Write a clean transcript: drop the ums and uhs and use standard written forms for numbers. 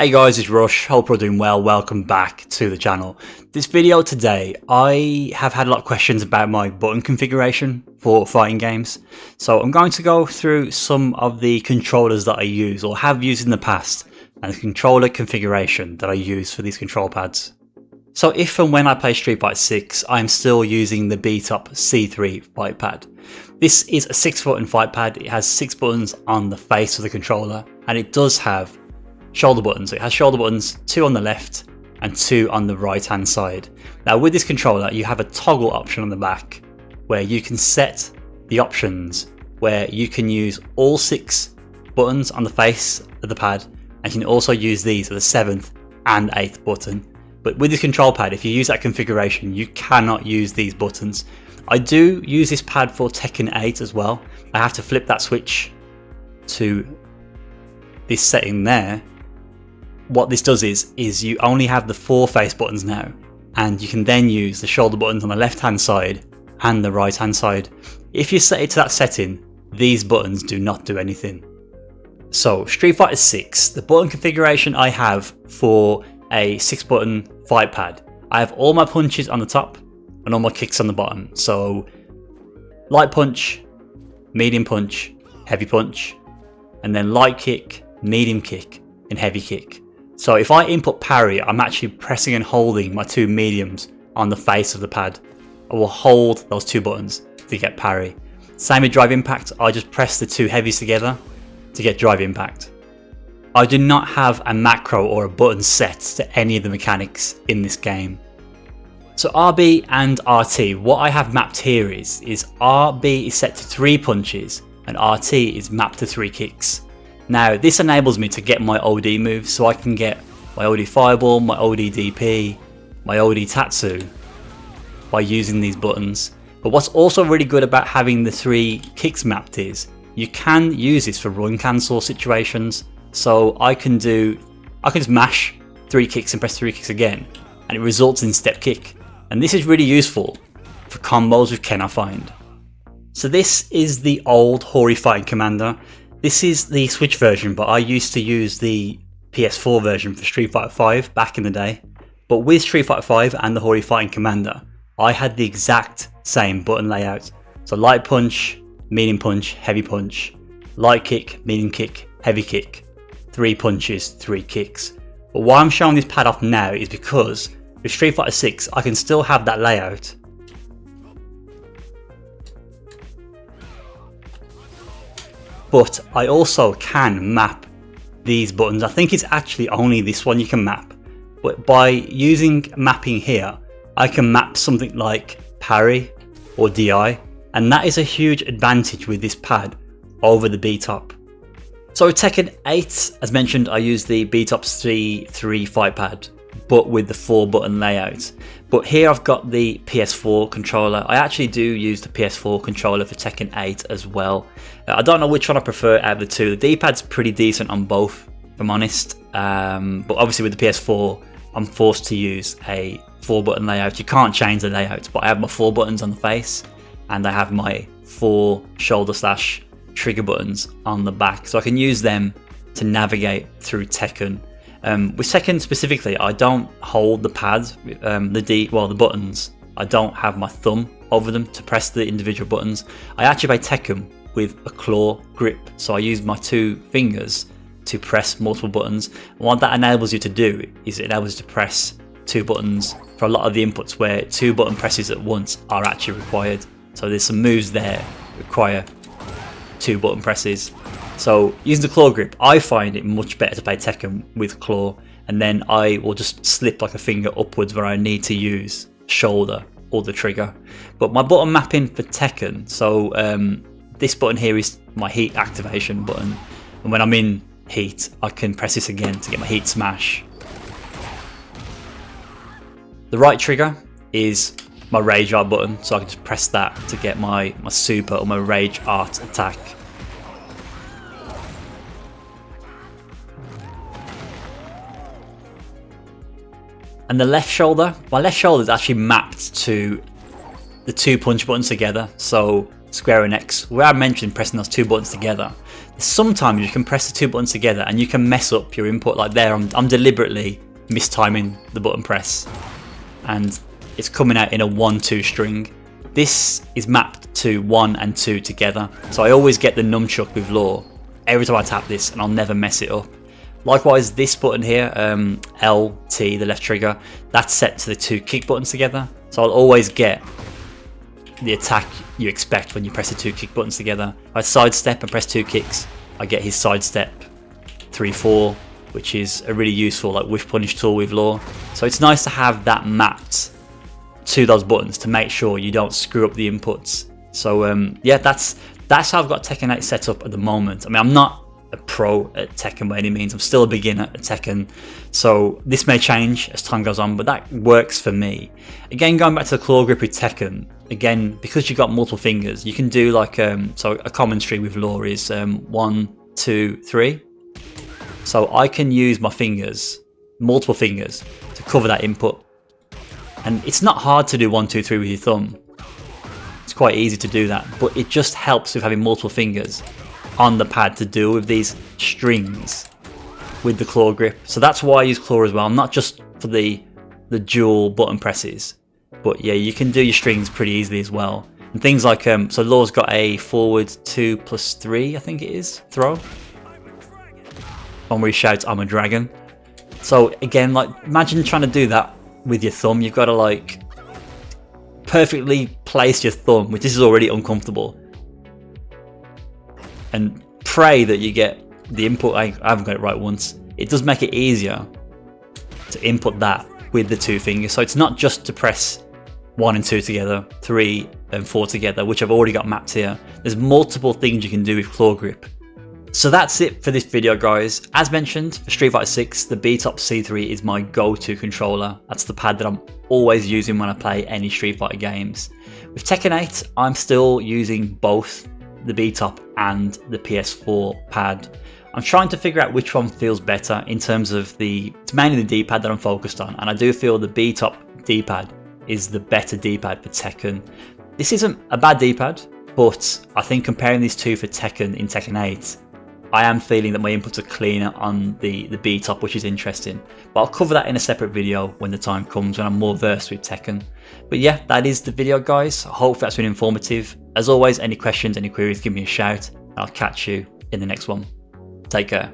Hey guys, it's Rush. Hope you're doing well. Welcome back to the channel. This video today, I have had a lot of questions about my button configuration for fighting games. So I'm going to go through some of the controllers that I use or have used in the past and the controller configuration that I use for these control pads. So if and when I play Street Fighter 6, I'm still using the B-Top C3 fight pad. This is a 6-button fight pad. It has 6 buttons on the face of the controller and it does have shoulder buttons. It has shoulder buttons, 2 on the left and 2 on the right hand side. Now with this controller you have a toggle option on the back where you can set the options where you can use all 6 buttons on the face of the pad and you can also use these as the 7th and 8th button. But with this control pad, if you use that configuration, you cannot use these buttons. I do use this pad for Tekken 8 as well. I have to flip that switch to this setting there. What this does is you only have the 4 face buttons now, and you can then use the shoulder buttons on the left hand side and the right hand side. If you set it to that setting, these buttons do not do anything. So Street Fighter 6, the button configuration I have for a 6-button fight pad, I have all my punches on the top and all my kicks on the bottom. So light punch, medium punch, heavy punch, and then light kick, medium kick, and heavy kick. So if I input parry, I'm actually pressing and holding my 2 mediums on the face of the pad. I will hold those 2 buttons to get parry. Same with drive impact, I just press the 2 heavies together to get drive impact. I do not have a macro or a button set to any of the mechanics in this game. So RB and RT, what I have mapped here is RB is set to 3 punches and RT is mapped to 3 kicks. Now this enables me to get my OD moves, so I can get my OD Fireball, my OD DP, my OD Tatsu by using these buttons. But what's also really good about having the 3 kicks mapped is you can use this for run cancel situations. So I can just mash 3 kicks and press 3 kicks again and it results in step kick. And this is really useful for combos with Ken, I find. So this is the old Hori Fighting Commander. This is the Switch version, but I used to use the PS4 version for Street Fighter 5 back in the day. But with Street Fighter 5 and the Hori Fighting Commander, I had the exact same button layout. So light punch, medium punch, heavy punch, light kick, medium kick, heavy kick, 3 punches, 3 kicks. But why I'm showing this pad off now is because with Street Fighter 6 I can still have that layout, but I also can map these buttons. I think it's actually only this one you can map, but by using mapping here I can map something like parry or DI, and that is a huge advantage with this pad over the B-Top. So with Tekken 8, as mentioned, I use the B-Top C3 fight pad, but with the 4-button layout. But here I've got the PS4 controller. I actually do use the PS4 controller for Tekken 8 as well. I don't know which one I prefer out of the 2. The D-pad's pretty decent on both, if I'm honest. But obviously with the PS4, I'm forced to use a 4-button layout. You can't change the layout, but I have my 4 buttons on the face, and I have my 4 shoulder / trigger buttons on the back, so I can use them to navigate through Tekken. With Tekken specifically, I don't hold the pads, the buttons. I don't have my thumb over them to press the individual buttons. I actually play Tekken with a claw grip, so I use my 2 fingers to press multiple buttons. And what that enables you to do is it enables you to press 2 buttons for a lot of the inputs where 2 button presses at once are actually required. So there's some moves there that require 2 button presses. So using the claw grip, I find it much better to play Tekken with claw, and then I will just slip like a finger upwards where I need to use shoulder or the trigger. But my button mapping for Tekken, so this button here is my heat activation button, and when I'm in heat I can press this again to get my heat smash. The right trigger is my rage art button, so I can just press that to get my super or my rage art attack. And the left shoulder, my left shoulder is actually mapped to the 2 punch buttons together, so square and X. Where I mentioned pressing those 2 buttons together, the sometimes you can press the two buttons together and you can mess up your input. Like there, I'm deliberately mistiming the button press and it's coming out in a 1-2 string. This is mapped to 1 and 2 together, so I always get the nunchuck with law every time I tap this and I'll never mess it up. Likewise, this button here, LT, the left trigger, that's set to the 2 kick buttons together, so I'll always get the attack you expect when you press the 2 kick buttons together. If I sidestep and press 2 kicks, I get his sidestep 3-4, which is a really useful like whiff punish tool with law. So it's nice to have that mapped to those buttons to make sure you don't screw up the inputs. So yeah, that's how I've got Tekken 8 set up at the moment. I mean, I'm not a pro at Tekken by any means, I'm still a beginner at Tekken, so this may change as time goes on, but that works for me. Again, going back to the claw grip with Tekken, again, because you've got multiple fingers, you can do like so a common string with law is 1, 2, 3. So I can use my fingers, multiple fingers, to cover that input. And it's not hard to do 1, 2, 3 with your thumb. It's quite easy to do that, but it just helps with having multiple fingers on the pad to deal with these strings with the claw grip. So that's why I use claw as well, not just for the dual button presses, but yeah, you can do your strings pretty easily as well. And things like, so law's got a forward 2+3, I think it is, throw. One where he shouts, "I'm a dragon." So again, like imagine trying to do that with your thumb. You've got to like perfectly place your thumb, which is already uncomfortable, and pray that you get the input. I haven't got it right once. It does make it easier to input that with the 2 fingers. So it's not just to press 1 and 2 together, 3 and 4 together, which I've already got mapped here. There's multiple things you can do with claw grip. So that's it for this video, guys. As mentioned, for Street Fighter 6, the B-Top C3 is my go-to controller. That's the pad that I'm always using when I play any Street Fighter games. With Tekken 8, I'm still using both the B-Top and the PS4 pad. I'm trying to figure out which one feels better in terms of it's mainly the D-pad that I'm focused on, and I do feel the B-Top D-pad is the better D-pad for Tekken. This isn't a bad D-pad, but I think comparing these two for Tekken in Tekken 8, I am feeling that my inputs are cleaner on the B-Top, which is interesting. But I'll cover that in a separate video when the time comes, when I'm more versed with Tekken. But yeah, that is the video, guys. I hope that's been informative. As always, any questions, any queries, give me a shout. I'll catch you in the next one. Take care.